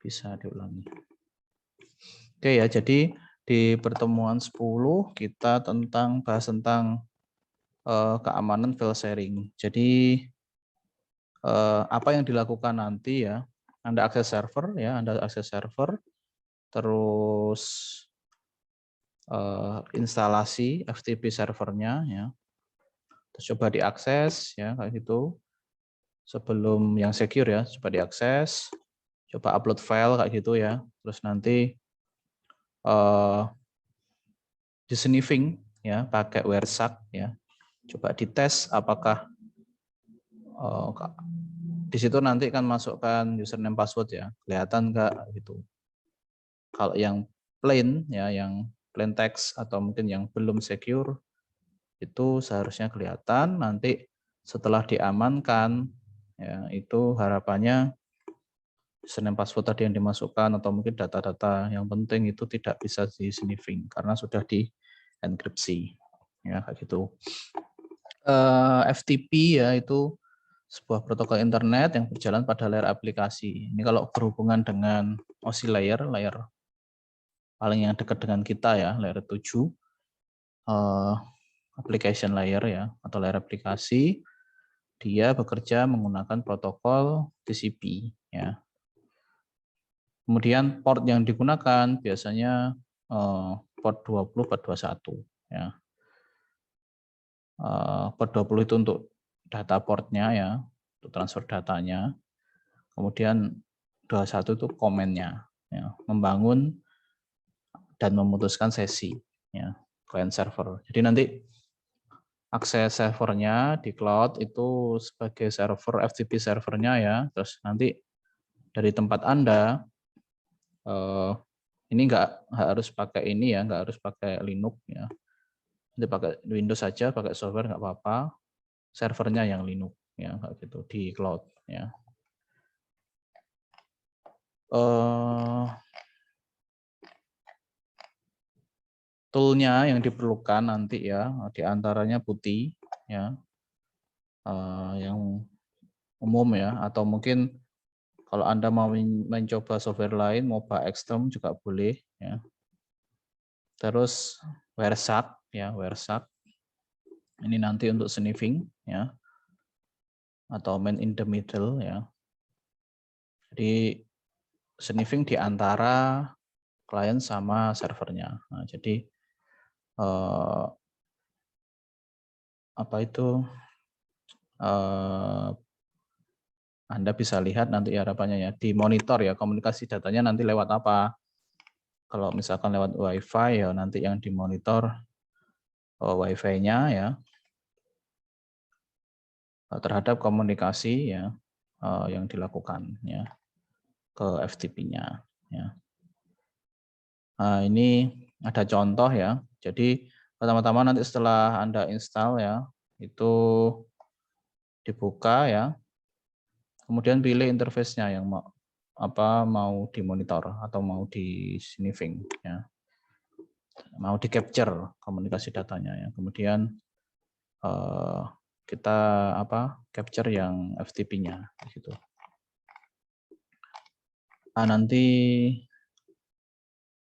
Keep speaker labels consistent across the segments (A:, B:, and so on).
A: bisa diulangi. Oke ya, jadi di pertemuan 10 kita bahas tentang keamanan file sharing. Jadi apa yang dilakukan nanti ya, Anda akses server ya, Anda akses server, terus instalasi FTP servernya ya, terus coba diakses ya kayak gitu. Sebelum yang secure ya, coba diakses, coba upload file kayak gitu ya, terus nanti di sniffing ya pakai WhereSack ya, coba dites apakah di situ nanti kan masukkan username password ya, kelihatan nggak gitu. Kalau yang plain ya, yang plain text atau mungkin yang belum secure itu seharusnya kelihatan. Nanti setelah diamankan ya, itu harapannya username password tadi yang dimasukkan atau mungkin data-data yang penting itu tidak bisa di sniffing karena sudah di enkripsi ya kayak gitu. FTP ya itu sebuah protokol internet yang berjalan pada layar aplikasi. Ini kalau berhubungan dengan OSI layar paling yang dekat dengan kita ya, layer 7, application layer ya, atau layar aplikasi, dia bekerja menggunakan protokol TCP ya. Kemudian port yang digunakan biasanya port 20, port 21 ya. Port 20 itu untuk data portnya ya, untuk transfer datanya. Kemudian 21 itu komennya, ya, membangun dan memutuskan sesi, ya, client server. Jadi nanti akses servernya di cloud itu sebagai server FTP servernya ya, terus nanti dari tempat Anda ini nggak harus pakai ini ya, nggak harus pakai Linux ya. Nanti pakai Windows saja, pakai software nggak apa-apa. Servernya yang Linux ya, kayak gitu di cloud ya. Toolnya yang diperlukan nanti ya, diantaranya putih ya, yang umum ya, atau mungkin kalau Anda mau mencoba software lain, Moba Extreme juga boleh ya. Terus WhereSack ya, WhereSack ini nanti untuk sniffing ya, atau man in the middle ya. Jadi sniffing di antara klien sama servernya. Nah, jadi apa itu Anda bisa lihat nanti harapannya ya di monitor ya, komunikasi datanya nanti lewat apa. Kalau misalkan lewat WiFi ya nanti yang dimonitor WiFi-nya ya terhadap komunikasi ya yang dilakukan ya ke FTP-nya ya. Nah, ini ada contoh ya. Jadi pertama-tama nanti setelah Anda install ya, itu dibuka ya. Kemudian pilih interface-nya yang mau dimonitor atau mau di sniffing ya. Mau di capture komunikasi datanya ya. Kemudian kita capture yang FTP-nya gitu. Nah, nanti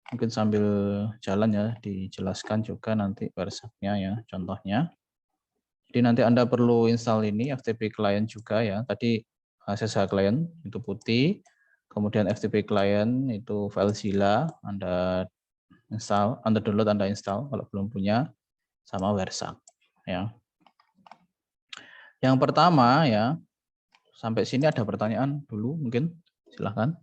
A: mungkin sambil jalan ya dijelaskan juga nanti WhereSack-nya ya contohnya. Jadi nanti Anda perlu install ini FTP client juga ya. Tadi SSH client itu putih, kemudian FTP client itu FileZilla, Anda install, Anda download, Anda install kalau belum punya, sama WhereSack ya. Yang pertama ya, sampai sini ada pertanyaan dulu mungkin, silahkan.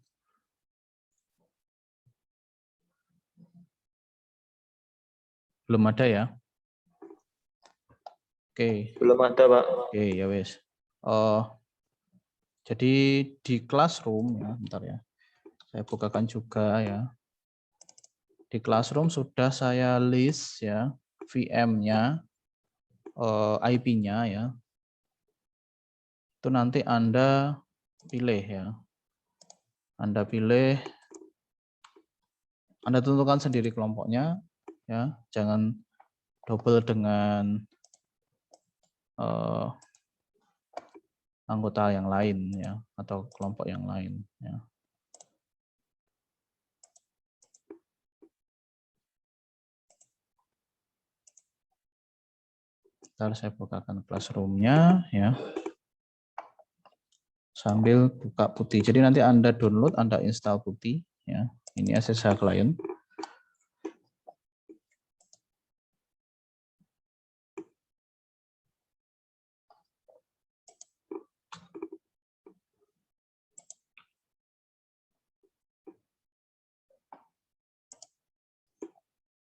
A: Belum ada ya? Oke.
B: Belum ada, Pak.
A: Oke, ya wes. Jadi di Classroom ya, bentar ya. Saya bukakan juga ya. Di Classroom sudah saya list ya VM-nya, IP-nya ya. Itu nanti Anda pilih ya. Anda pilih, Anda tentukan sendiri kelompoknya ya. Jangan double dengan anggota yang lain ya atau kelompok yang lain ya. Ntar saya bukakan Classroom-nya ya. Sambil buka Putih. Jadi nanti Anda download, Anda install Putih ya. Ini SSH client.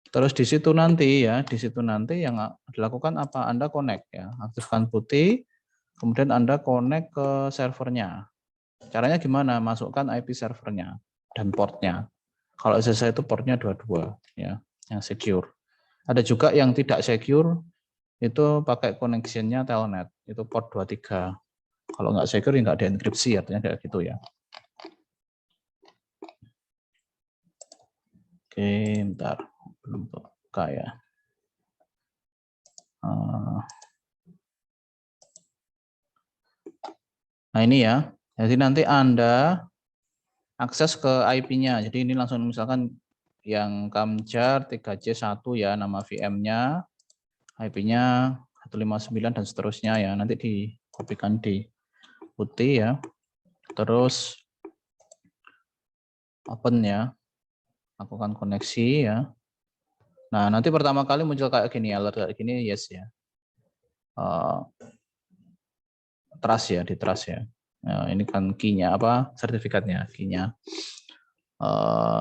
A: Terus di situ nanti ya, di situ nanti yang dilakukan apa? Anda connect ya, aktifkan Putih, kemudian Anda connect ke servernya. Caranya gimana? Masukkan IP servernya dan portnya. Kalau SSH itu portnya 22 ya, yang secure. Ada juga yang tidak secure, itu pakai connection-nya telnet, itu port 23. Kalau nggak secure nggak dienkripsi, artinya kayak gitu ya. Oke, bentar. Belum buka ya. Nah ini ya, jadi nanti Anda akses ke IP-nya. Jadi ini langsung misalkan yang Kamjar 3C1 ya, nama VM-nya, IP-nya 159 dan seterusnya ya. Nanti dikopikan di Putih ya. Terus open ya, lakukan koneksi ya. Nah nanti pertama kali muncul kayak gini, alert kayak gini, yes ya. Trust ya, di trust ya. Nah, ini kan key-nya apa? Sertifikatnya, key-nya.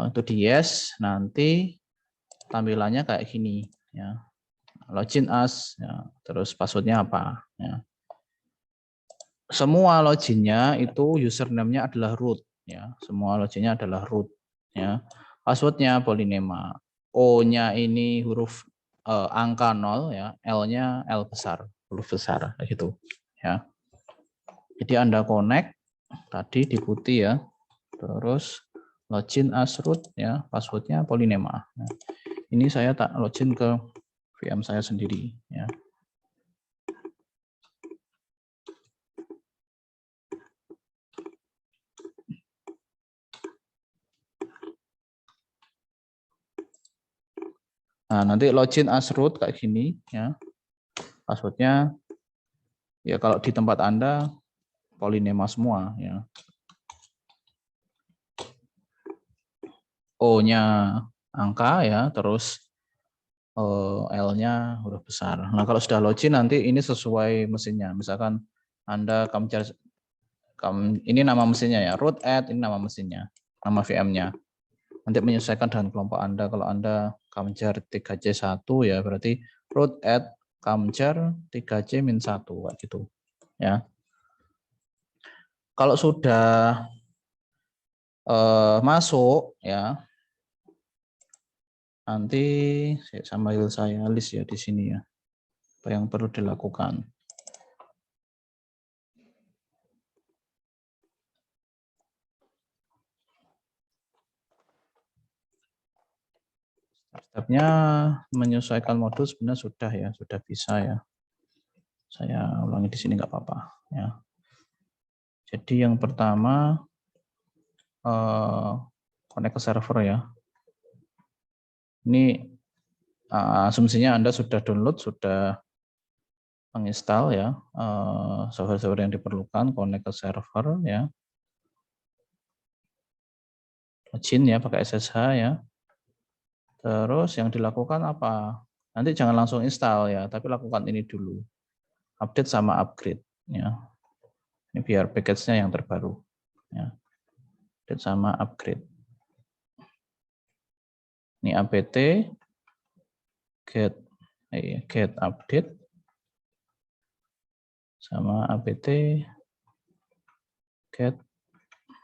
A: Itu di yes, nanti tampilannya kayak gini ya. Login as ya, terus passwordnya apa ya. Semua loginnya itu username-nya adalah root ya. Semua loginnya adalah root ya. Passwordnya Polynema. O-nya ini huruf angka 0 ya, L-nya L besar, huruf besar gitu ya. Jadi Anda connect tadi di Putih ya. Terus login as root ya, passwordnya Polynema. Nah, ini saya tak login ke VM saya sendiri ya. Nah, nanti login as root kayak gini ya. Passwordnya ya kalau di tempat Anda Polynema semua ya. O-nya angka ya, terus L-nya huruf besar. Nah, kalau sudah login nanti ini sesuai mesinnya. Misalkan Anda Kamjar ini nama mesinnya ya, root add ini nama mesinnya, nama VM-nya. Nanti menyesuaikan dengan kelompok Anda. Kalau Anda Kamjar 3C1 ya berarti root add Kamjar 3C-1 kayak gitu ya. Kalau sudah masuk ya, nanti sambil saya list ya di sini ya apa yang perlu dilakukan. Step-stepnya menyesuaikan modul sebenarnya sudah ya, sudah bisa ya. Saya ulangi di sini nggak apa-apa ya. Jadi yang pertama connect ke server ya. Ini asumsinya Anda sudah download, sudah menginstal ya software-software yang diperlukan, connect ke server ya. Login ya pakai SSH ya. Terus yang dilakukan apa? Nanti jangan langsung install ya, tapi lakukan ini dulu. Update sama upgrade ya. Ini biar package-nya yang terbaru ya. Update sama upgrade. Ini apt get update sama apt get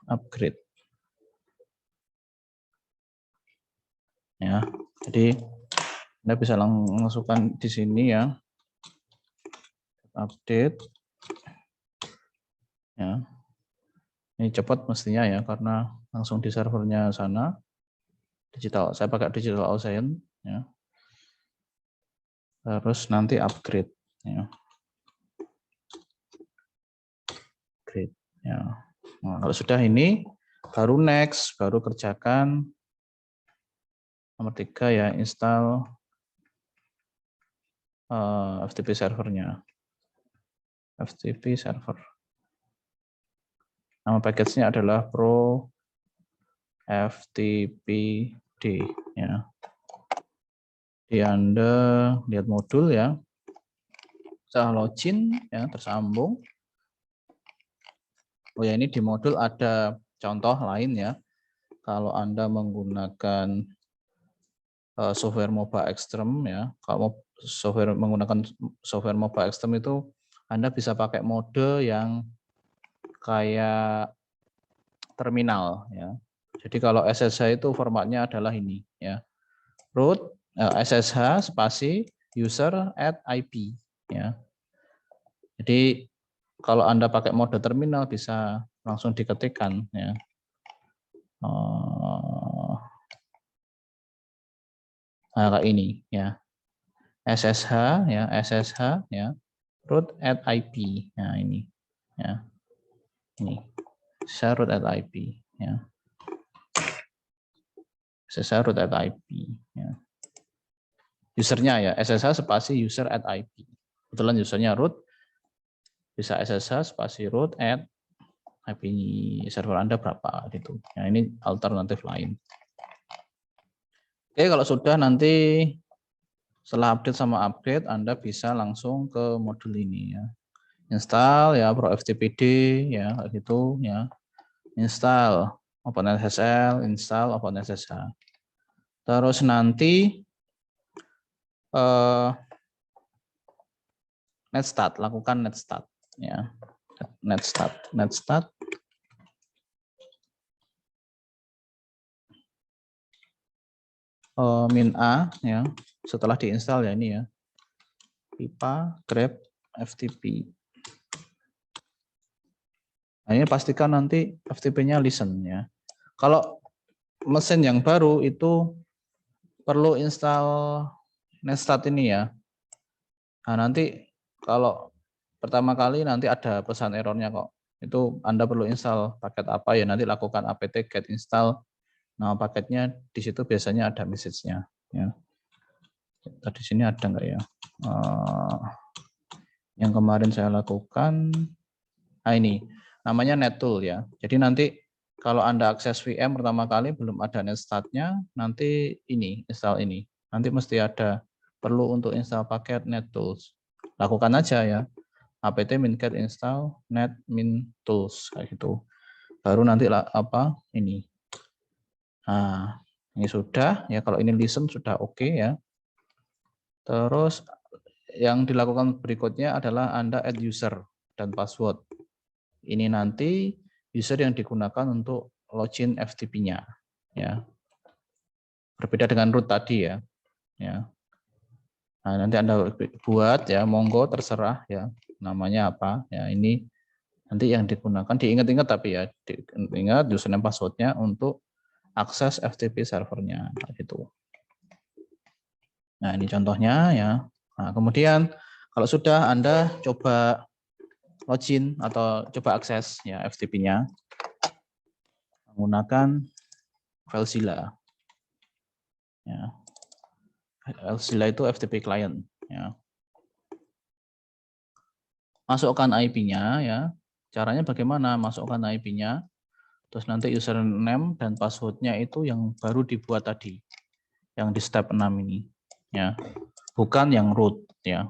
A: upgrade. Ya. Jadi Anda bisa langsung masukkan di sini ya. Update ya. Ini cepat mestinya ya karena langsung di servernya sana. Digital, saya pakai Digital Ocean ya. Terus nanti upgrade ya. Upgrade ya. Nah, kalau sudah ini baru next, baru kerjakan nomor 3 ya, install FTP servernya. FTP server. Nama package-nya adalah Pro FTPD ya. Di Anda lihat modul ya. Saya login ya, tersambung. Oh ya, ini di modul ada contoh lain ya. Kalau Anda menggunakan software MOBA Extreme ya, kalau menggunakan software MOBA Extreme itu Anda bisa pakai mode yang kayak terminal ya. Jadi kalau SSH itu formatnya adalah ini ya. Root SSH spasi user at IP ya. Jadi kalau Anda pakai mode terminal bisa langsung diketikkan ya. Nah, kayak ini ya. SSH ya, SSH ya. Root at IP. Nah, ini ya. Ini. Root at IP ya. SSH root at IP ya. Usernya ya, SSH spasi user at IP. Kebetulan usernya root, bisa SSH spasi root at IP server Anda berapa gitu. Ya, ini alternatif lain. Oke, kalau sudah nanti setelah update sama upgrade Anda bisa langsung ke modul ini ya. Install ya Pro FTPD ya kayak gitu ya. Install OpenSSL, install OpenSSH. Terus nanti netstart, lakukan netstart ya. Netstart. Min A ya. Setelah diinstal ya ini ya. Pipa grep FTP. Nah, ini pastikan nanti FTP-nya listen ya. Kalau mesin yang baru itu perlu install netstart ini ya. Nah, nanti kalau pertama kali nanti ada pesan errornya kok. Itu Anda perlu install paket apa ya, nanti lakukan apt get install. Nah, paketnya di situ biasanya ada message-nya ya. Tadi sini ada enggak ya? Yang kemarin saya lakukan ini namanya nettool ya. Jadi nanti kalau Anda akses VM pertama kali belum ada netstart-nya, nanti ini install ini. Nanti mesti ada perlu untuk install paket nettools. Lakukan aja ya. apt min get install net min tools kayak gitu. Baru nanti apa ini. Nah, ini sudah ya, kalau ini listen sudah oke ya. Terus yang dilakukan berikutnya adalah Anda add user dan password. Ini nanti user yang digunakan untuk login FTP-nya ya. Berbeda dengan root tadi ya. Ya. Nah, nanti Anda buat ya, monggo terserah ya. Namanya apa? Ya, ini nanti yang digunakan diingat-ingat tapi ya, diingat username password-nya untuk akses FTP servernya gitu. Nah, ini contohnya ya. Nah, kemudian kalau sudah Anda coba login atau coba akses ya FTP-nya menggunakan FileZilla. Ya. FileZilla itu FTP client ya. Masukkan IP-nya ya. Caranya bagaimana? Masukkan IP-nya. Terus nanti username dan password-nya itu yang baru dibuat tadi. Yang di step 6 ini ya. Bukan yang root ya.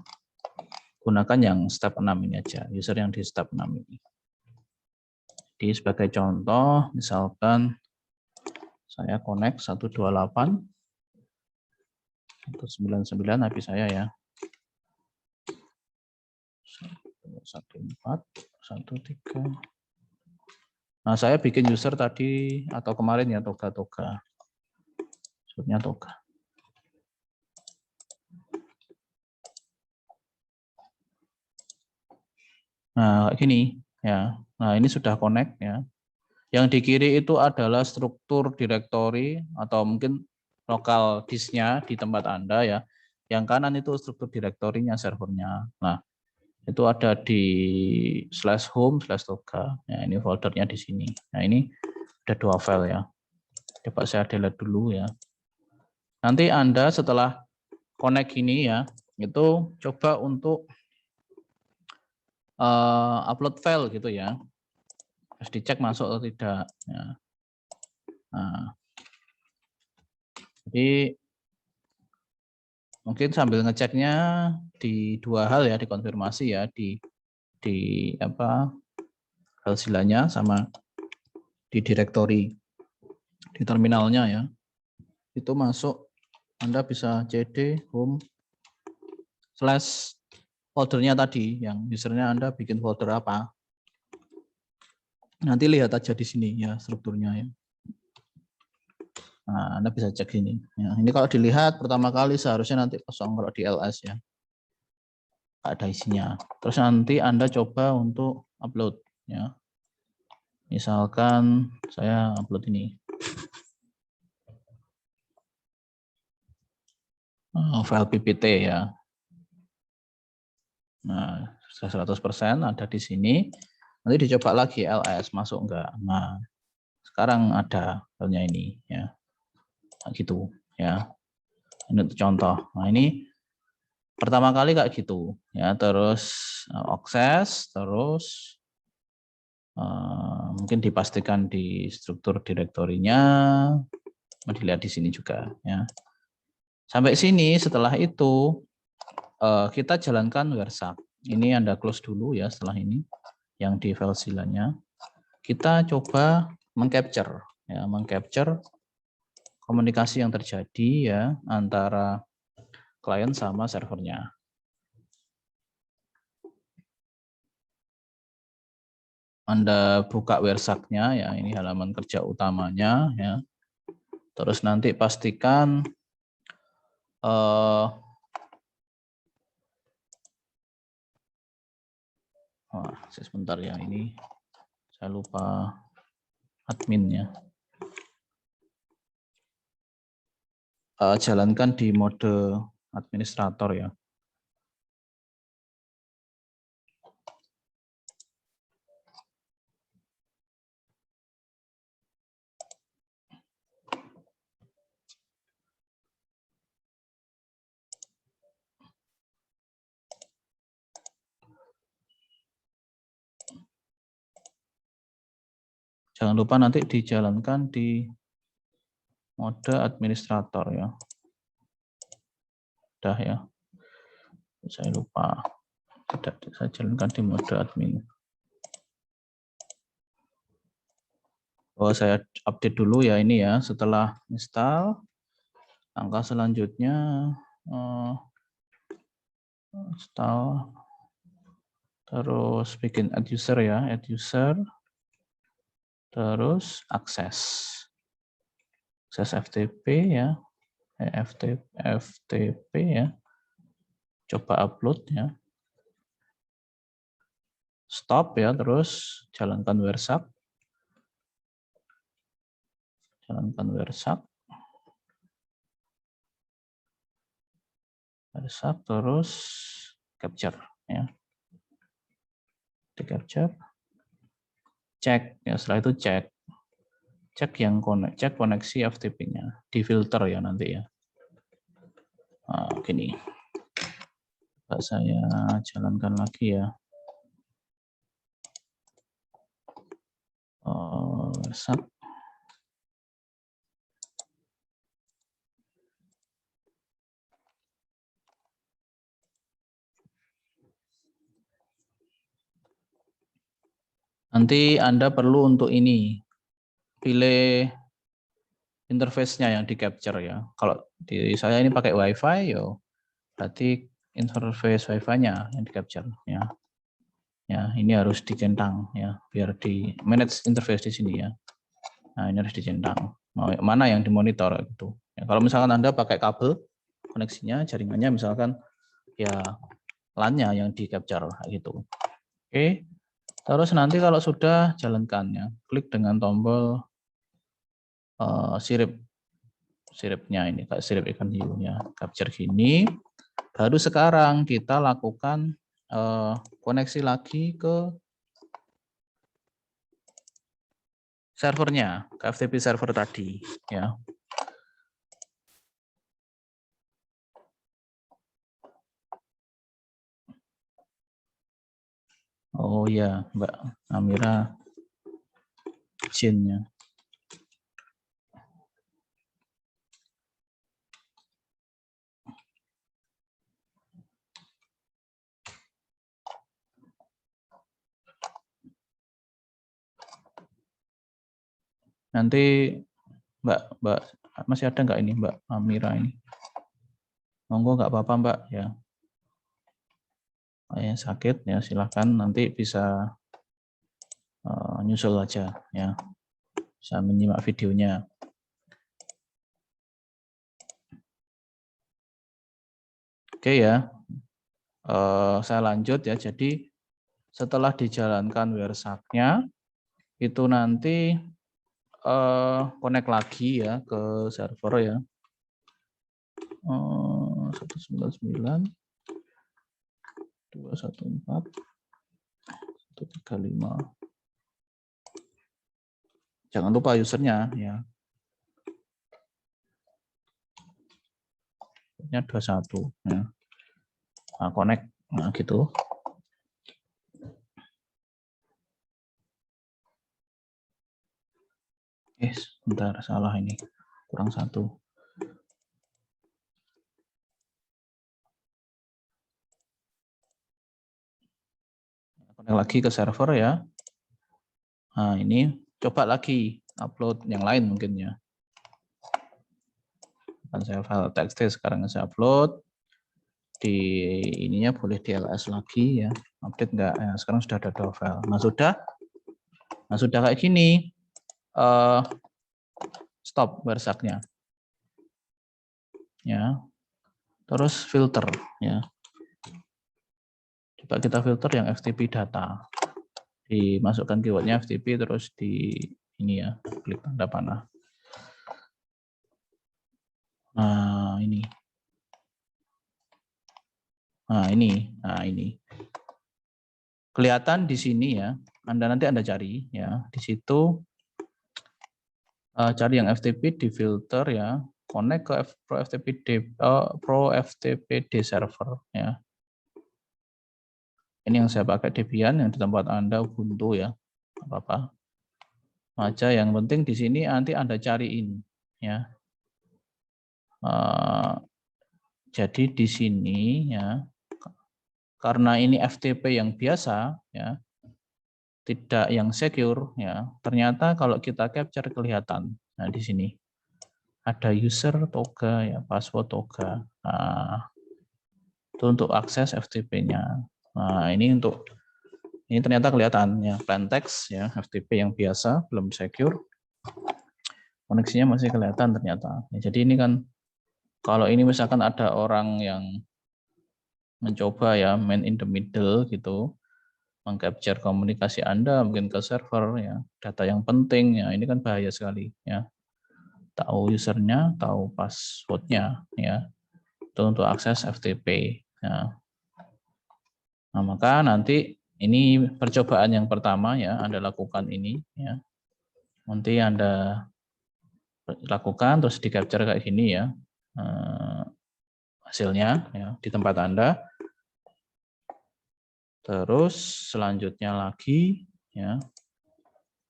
A: Gunakan yang step 6 ini aja, user yang di step 6 ini. Jadi sebagai contoh, misalkan saya connect 128 199 IP saya ya. 1413. Nah, saya bikin user tadi atau kemarin ya toga. Maksudnya toga. Nah, kayak gini ya. Nah, ini sudah connect ya. Yang di kiri itu adalah struktur directory atau mungkin lokal disknya di tempat Anda ya. Yang kanan itu struktur directory-nya servernya. Nah, itu ada di /home/toga. Ya, ini foldernya di sini. Nah, ini ada 2 file ya. Coba saya delete dulu ya. Nanti Anda setelah connect ini ya, itu coba untuk upload file gitu ya. Harus dicek masuk atau tidak. Ya. Nah, jadi mungkin sambil ngeceknya di dua hal ya, dikonfirmasi ya di apa filenya sama di direktori di terminalnya ya. Itu masuk, Anda bisa cd home / foldernya tadi, yang usernya Anda bikin folder apa. Nanti lihat aja di sini ya strukturnya ya. Nah, Anda bisa cek ini. Ya, ini kalau dilihat pertama kali seharusnya nanti kosong kalau di ls ya. Ada isinya. Terus nanti Anda coba untuk upload ya. Misalkan saya upload ini. File PPT ya. Nah, 100% ada di sini. Nanti dicoba lagi ls masuk enggak. Nah, sekarang ada filenya ini ya. Nah, gitu ya. Ini contoh. Nah, ini pertama kali kayak gitu ya, terus akses, terus mungkin dipastikan di struktur direktorinya, dilihat di sini juga ya. Sampai sini, setelah itu kita jalankan WhereSuck. Ini Anda close dulu ya setelah ini yang di filenya. Kita coba mengcapture ya, mengcapture komunikasi yang terjadi ya antara klien sama servernya. Anda buka WhereSuck-nya ya, ini halaman kerja utamanya ya. Terus nanti pastikan sebentar ya, ini saya lupa adminnya. Jalankan di mode administrator ya. Jangan lupa nanti dijalankan di mode administrator ya. Udah ya. Saya lupa. Tidak, saya jalankan di mode admin. Oh, saya update dulu ya ini ya. Setelah install, langkah selanjutnya install, terus bikin add user ya, add user, terus akses FTP ya, FTP ya, coba upload ya, stop ya, terus jalankan WhereSuck, terus capture ya, di capture, cek ya, setelah itu cek yang cek koneksi FTP-nya, difilter ya nanti ya. Nah, gini. Saya jalankan lagi ya. WhereSuck. Nanti Anda perlu untuk ini, pilih interface-nya yang di capture ya. Kalau di saya ini pakai WiFi, yo, berarti interface WiFi-nya yang di capture ya. Ya, ini harus dicentang ya, biar di manage interface di sini ya. Nah, ini harus dicentang. Mana yang dimonitor gitu. Ya, kalau misalkan Anda pakai kabel koneksinya, jaringannya misalkan ya LAN-nya yang di capture gitu. Oke. Terus nanti kalau sudah jalankan ya, klik dengan tombol siripnya ini, kayak sirip ikan hiu ya, capture gini. Baru sekarang kita lakukan koneksi lagi ke servernya, ke FTP server tadi ya. Oh ya, Mbak Amira izinnya. Nanti Mbak masih ada nggak ini Mbak Amira ini? Monggo nggak apa-apa Mbak ya. Yang sakit ya silahkan nanti bisa nyusul aja ya. Bisa menyimak videonya. Oke ya. Saya lanjut ya. Jadi setelah dijalankan WIRSAC-nya itu nanti connect lagi ya ke server ya. 199 214 135. Jangan lupa usernya ya. Nya 21 ya. Nah, connect nah gitu. Sebentar salah ini. Kurang satu. Connect lagi ke server ya. Nah, ini coba lagi upload yang lain mungkin ya. Kan saya file txt sekarang saya upload. Di ininya boleh di ls lagi ya. Update enggak? Ya, sekarang sudah ada 2 file. Nah sudah kayak gini. Stop WIRSAC-nya. Ya. Terus filter ya. Coba kita filter yang FTP data. Dimasukkan keywordnya FTP terus di ini ya, klik tanda panah. Nah, ini. Nah, ini. Kelihatan di sini ya. Nanti Anda cari ya. Di situ cari yang FTP di filter ya. Connect ke Pro FTPD server ya. Ini yang saya pakai Debian, yang di tempat Anda Ubuntu ya. Apa-apa. Aja yang penting di sini nanti Anda cariin ya. Jadi di sini ya, karena ini FTP yang biasa ya, tidak yang secure ya. Ternyata kalau kita capture kelihatan. Nah, di sini ada user toga ya, password toga. Nah, itu untuk akses FTP-nya. Nah, ini ternyata kelihatan ya, plain text ya, FTP yang biasa belum secure. Koneksinya masih kelihatan ternyata. Ya, jadi ini kan kalau ini misalkan ada orang yang mencoba ya man in the middle gitu, mengcapture komunikasi Anda mungkin ke server ya, data yang penting ya, ini kan bahaya sekali ya. Tahu usernya, tahu passwordnya ya, itu untuk akses FTP ya. Nah, maka nanti ini percobaan yang pertama ya, Anda lakukan ini ya. Nanti Anda lakukan terus di capture kayak gini ya. Hasilnya ya di tempat Anda. Terus selanjutnya lagi ya.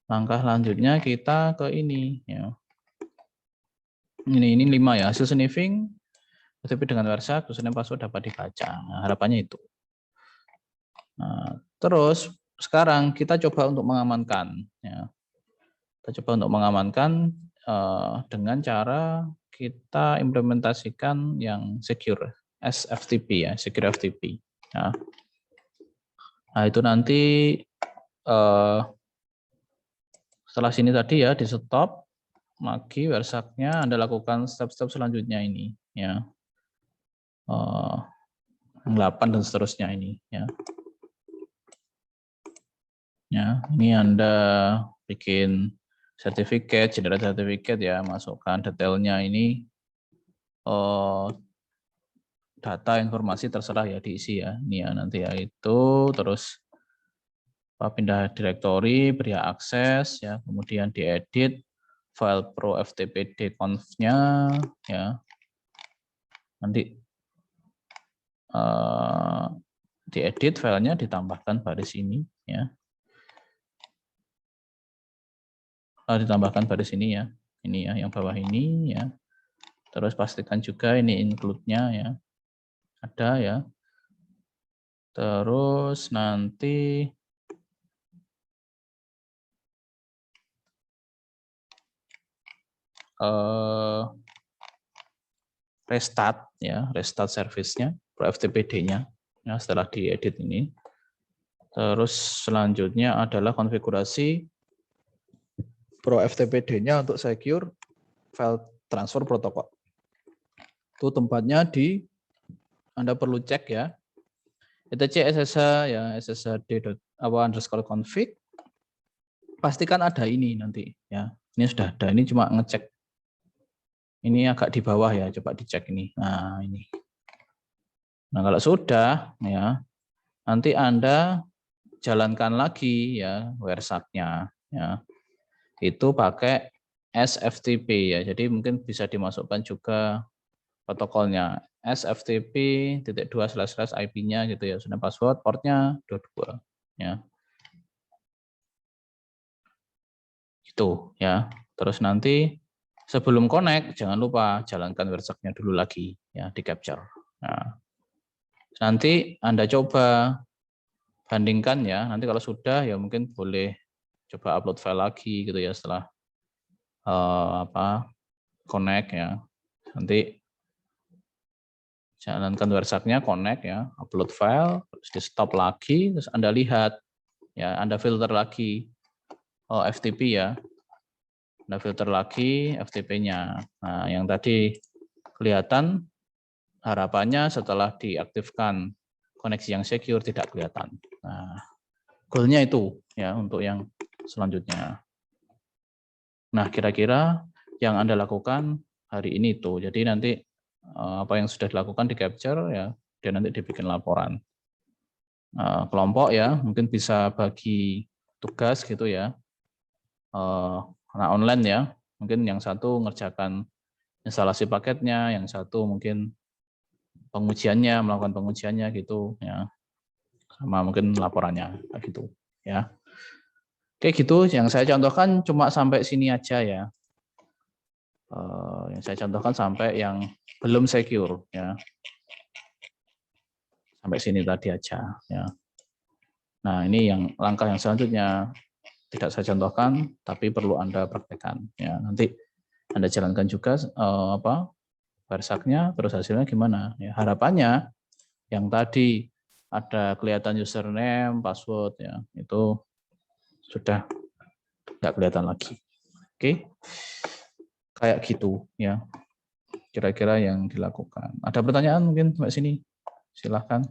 A: Langkah lanjutnya kita ke ini ya. Ini 5 ya, hasil sniffing FTP dengan WIRSAC, username password dapat dibaca. Nah, harapannya itu. Nah, terus sekarang kita coba untuk mengamankan ya. Kita coba untuk mengamankan dengan cara kita implementasikan yang secure SFTP ya, secure FTP. Ya. Nah, itu nanti setelah sini tadi ya di stop lagi WIRSAC-nya Anda lakukan step-step selanjutnya ini ya. 8 dan seterusnya ini ya. Ya, ini Anda bikin sertifikat, generate sertifikat ya, masukkan detailnya ini data informasi terserah ya diisi ya. Ini ya nanti ya itu terus pindah direktori, beri akses ya, kemudian diedit file pro ftpd conf-nya ya. Nanti diedit filenya, ditambahkan baris ini ya. Ditambahkan baris ini ya. Ini ya yang bawah ini ya. Terus pastikan juga ini include-nya ya. Ada ya. Terus nanti restart ya, restart service-nya, Pro FTPD-nya ya, setelah diedit ini. Terus selanjutnya adalah konfigurasi Pro FTPD-nya untuk secure file transfer protokol. Itu tempatnya di Anda perlu cek ya. etc ssh ya, sshd_config. Pastikan ada ini nanti ya. Ini sudah ada, ini cuma ngecek. Ini agak di bawah ya, coba dicek ini. Nah, ini. Nah, kalau sudah ya, nanti Anda jalankan lagi ya WireShark-nya ya. Itu pakai SFTP ya. Jadi mungkin bisa dimasukkan juga protokolnya sftp.2//IP-nya gitu ya. Sudah password, portnya 22 ya. Itu ya. Terus nanti sebelum connect jangan lupa jalankan WireShark-nya dulu lagi ya, di capture. Nah, nanti Anda coba bandingkan ya. Nanti kalau sudah ya mungkin boleh coba upload file lagi gitu ya setelah connect ya. Nanti jalankan WireShark-nya, connect ya, upload file, terus di stop lagi, terus Anda lihat ya, Anda filter lagi FTP ya. Anda filter lagi FTP-nya. Nah, yang tadi kelihatan harapannya setelah diaktifkan koneksi yang secure tidak kelihatan. Nah, goal-nya itu ya untuk yang selanjutnya. Nah, kira-kira yang Anda lakukan hari ini itu. Jadi nanti apa yang sudah dilakukan di capture ya, dan nanti dibikin laporan. Kelompok ya, mungkin bisa bagi tugas gitu ya. Nah, online ya, mungkin yang satu ngerjakan instalasi paketnya, yang satu mungkin pengujiannya, melakukan pengujiannya gitu ya, sama mungkin laporannya gitu ya. Oke gitu, yang saya contohkan cuma sampai sini aja ya. Yang saya contohkan sampai yang belum secure ya. Sampai sini tadi aja ya. Nah, ini yang langkah yang selanjutnya tidak saya contohkan, tapi perlu Anda praktekkan ya. Nanti Anda jalankan juga WireShark-nya, terus hasilnya gimana? Ya, harapannya yang tadi ada kelihatan username, password ya, itu sudah nggak kelihatan lagi. Oke, kayak gitu ya. Kira-kira yang dilakukan. Ada pertanyaan mungkin sampai sini? Silahkan.